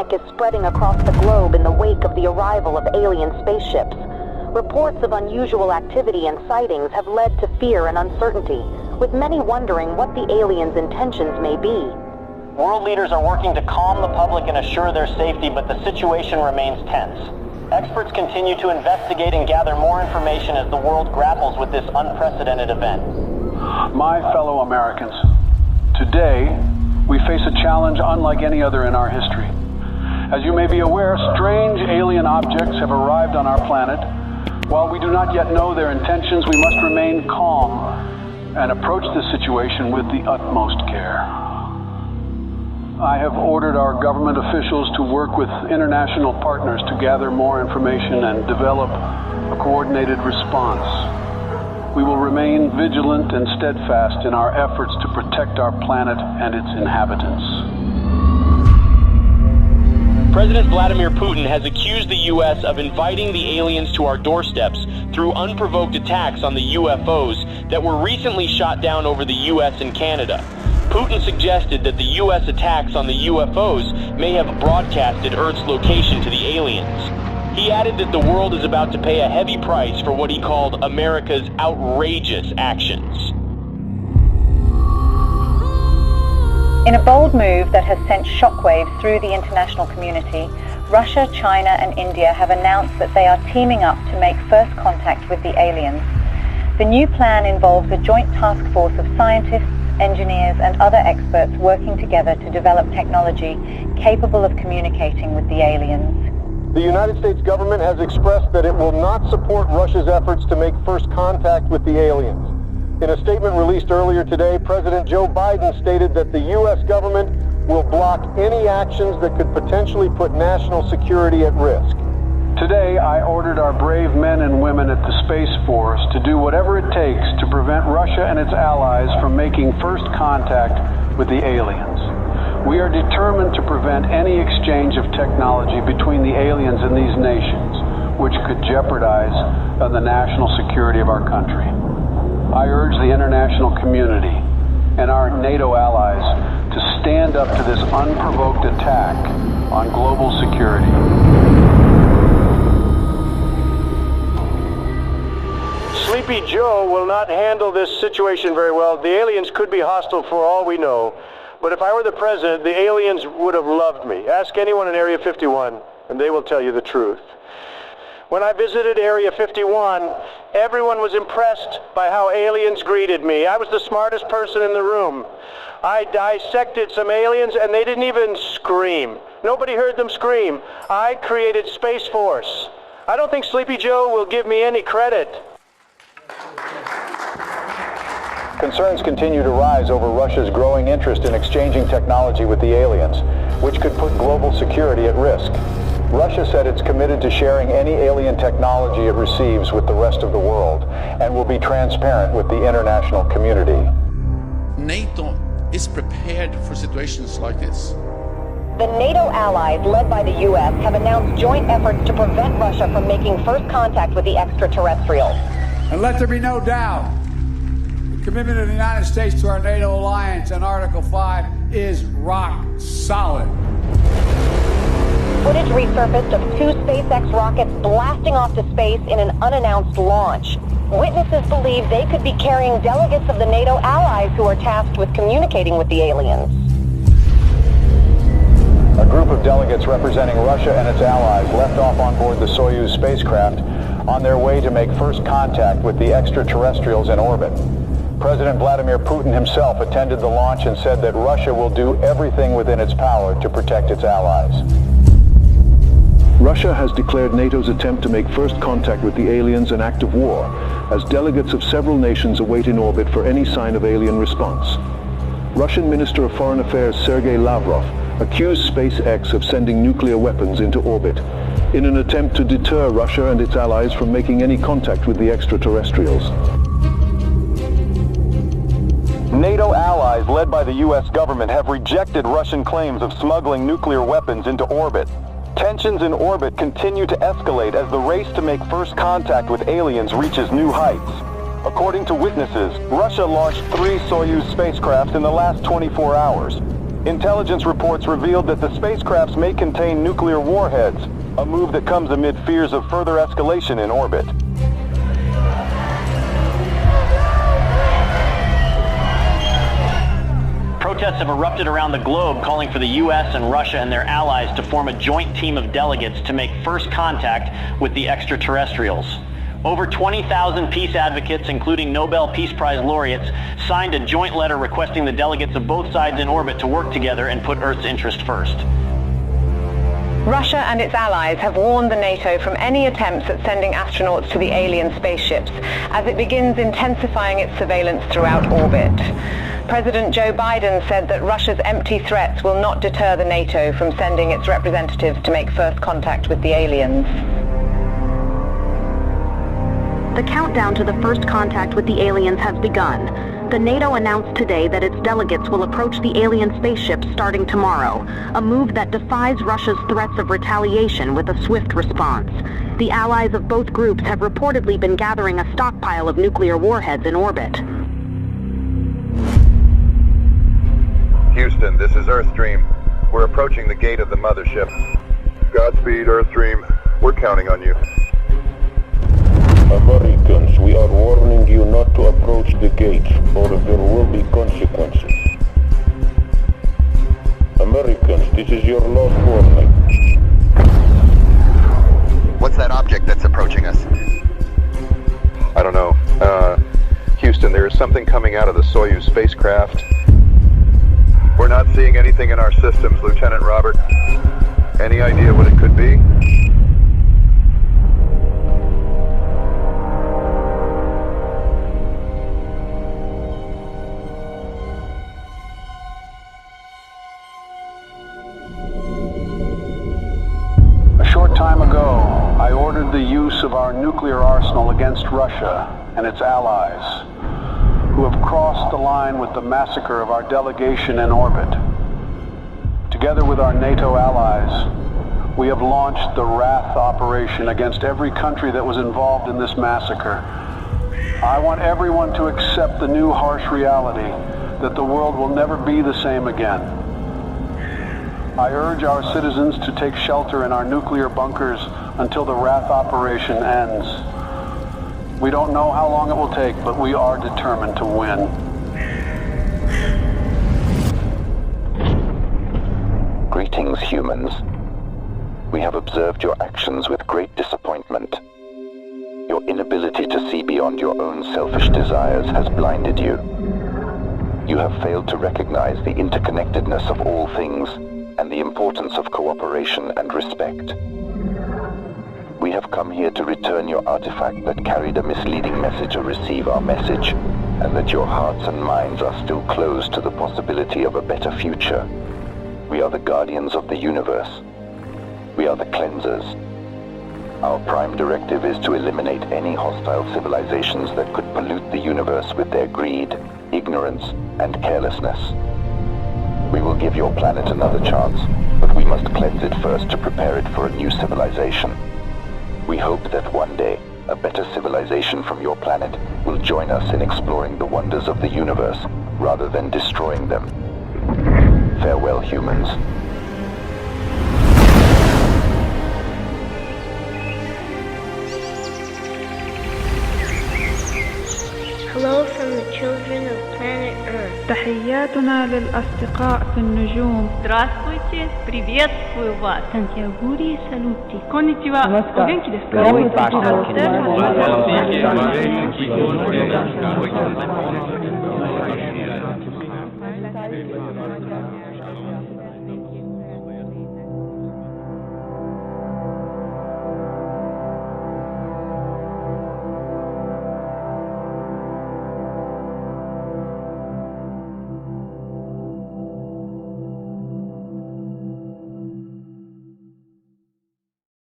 panic is spreading across the globe in the wake of the arrival of alien spaceships. Reports of unusual activity and sightings have led to fear and uncertainty, with many wondering what the aliens' intentions may be. World leaders are working to calm the public and assure their safety, but the situation remains tense. Experts continue to investigate and gather more information as the world grapples with this unprecedented event. My fellow Americans, today we face a challenge unlike any other in our history. As you may be aware, strange alien objects have arrived on our planet. While we do not yet know their intentions, we must remain calm and approach the situation with the utmost care. I have ordered our government officials to work with international partners to gather more information and develop a coordinated response. We will remain vigilant and steadfast in our efforts to protect our planet and its inhabitants. President Vladimir Putin has accused the U.S. of inviting the aliens to our doorsteps through unprovoked attacks on the UFOs that were recently shot down over the U.S. and Canada. Putin suggested that the U.S. attacks on the UFOs may have broadcasted Earth's location to the aliens. He added that the world is about to pay a heavy price for what he called America's outrageous actions. In a bold move that has sent shockwaves through the international community, Russia, China and India have announced that they are teaming up to make first contact with the aliens. The new plan involves a joint task force of scientists, engineers and other experts working together to develop technology capable of communicating with the aliens. The United States government has expressed that it will not support Russia's efforts to make first contact with the aliens. In a statement released earlier today, President Joe Biden stated that the U.S. government will block any actions that could potentially put national security at risk. Today, I ordered our brave men and women at the Space Force to do whatever it takes to prevent Russia and its allies from making first contact with the aliens. We are determined to prevent any exchange of technology between the aliens and these nations, which could jeopardize the national security of our country. I urge the international community and our NATO allies to stand up to this unprovoked attack on global security. Sleepy Joe will not handle this situation very well. The aliens could be hostile for all we know. But if I were the president, the aliens would have loved me. Ask anyone in Area 51, and they will tell you the truth. When I visited Area 51, everyone was impressed by how aliens greeted me. I was the smartest person in the room. I dissected some aliens, and they didn't even scream. Nobody heard them scream. I created Space Force. I don't think Sleepy Joe will give me any credit. Concerns continue to rise over Russia's growing interest in exchanging technology with the aliens, which could put global security at risk. Russia said it's committed to sharing any alien technology it receives with the rest of the world and will be transparent with the international community. NATO is prepared for situations like this. The NATO allies, led by the U.S., have announced joint efforts to prevent Russia from making first contact with the extraterrestrials. And let there be no doubt, the commitment of the United States to our NATO alliance and Article 5 is rock solid. Footage resurfaced of 2 SpaceX rockets blasting off to space in an unannounced launch. Witnesses believe they could be carrying delegates of the NATO allies who are tasked with communicating with the aliens. A group of delegates representing Russia and its allies left off on board the Soyuz spacecraft on their way to make first contact with the extraterrestrials in orbit. President Vladimir Putin himself attended the launch and said that Russia will do everything within its power to protect its allies. Russia has declared NATO's attempt to make first contact with the aliens an act of war, as delegates of several nations await in orbit for any sign of alien response. Russian Minister of Foreign Affairs Sergei Lavrov accused SpaceX of sending nuclear weapons into orbit in an attempt to deter Russia and its allies from making any contact with the extraterrestrials. NATO allies led by the U.S. government have rejected Russian claims of smuggling nuclear weapons into orbit. Tensions in orbit continue to escalate as the race to make first contact with aliens reaches new heights. According to witnesses, Russia launched 3 Soyuz spacecraft in the last 24 hours. Intelligence reports revealed that the spacecrafts may contain nuclear warheads, a move that comes amid fears of further escalation in orbit. Protests have erupted around the globe calling for the U.S. and Russia and their allies to form a joint team of delegates to make first contact with the extraterrestrials. Over 20,000 peace advocates, including Nobel Peace Prize laureates, signed a joint letter requesting the delegates of both sides in orbit to work together and put Earth's interest first. Russia and its allies have warned the NATO from any attempts at sending astronauts to the alien spaceships as it begins intensifying its surveillance throughout orbit. President Joe Biden said that Russia's empty threats will not deter the NATO from sending its representatives to make first contact with the aliens. The countdown to the first contact with the aliens has begun. The NATO announced today that its delegates will approach the alien spaceships starting tomorrow, a move that defies Russia's threats of retaliation with a swift response. The allies of both groups have reportedly been gathering a stockpile of nuclear warheads in orbit. Houston, this is Earthstream. We're approaching the gate of the mothership. Godspeed, Earthstream. We're counting on you. Americans, we are warning you not to approach the gate, or there will be consequences. Americans, this is your last warning. What's that object that's approaching us? I don't know. Houston, there is something coming out of the Soyuz spacecraft. We're not seeing anything in our systems, Lieutenant Robert. Any idea what it could be? A short time ago, I ordered the use of our nuclear arsenal against Russia and its allies, who have crossed the line with the massacre of our delegation in orbit. Together with our NATO allies, we have launched the Wrath operation against every country that was involved in this massacre. I want everyone to accept the new harsh reality that the world will never be the same again. I urge our citizens to take shelter in our nuclear bunkers until the Wrath operation ends. We don't know how long it will take, but we are determined to win. Greetings, humans. We have observed your actions with great disappointment. Your inability to see beyond your own selfish desires has blinded you. You have failed to recognize the interconnectedness of all things and the importance of cooperation and respect. We have come here to return your artifact that carried a misleading message or receive our message, and that your hearts and minds are still closed to the possibility of a better future. We are the guardians of the universe. We are the cleansers. Our prime directive is to eliminate any hostile civilizations that could pollute the universe with their greed, ignorance, and carelessness. We will give your planet another chance, but we must cleanse it first to prepare it for a new civilization. We hope that one day, a better civilization from your planet will join us in exploring the wonders of the universe, rather than destroying them. Farewell, humans. Hello from the children of planet Earth. تحياتنا للأصدقاء في النجوم. Здравствуйте, приветствую вас. Сантьягури салути. Конничева. Генки desu ka?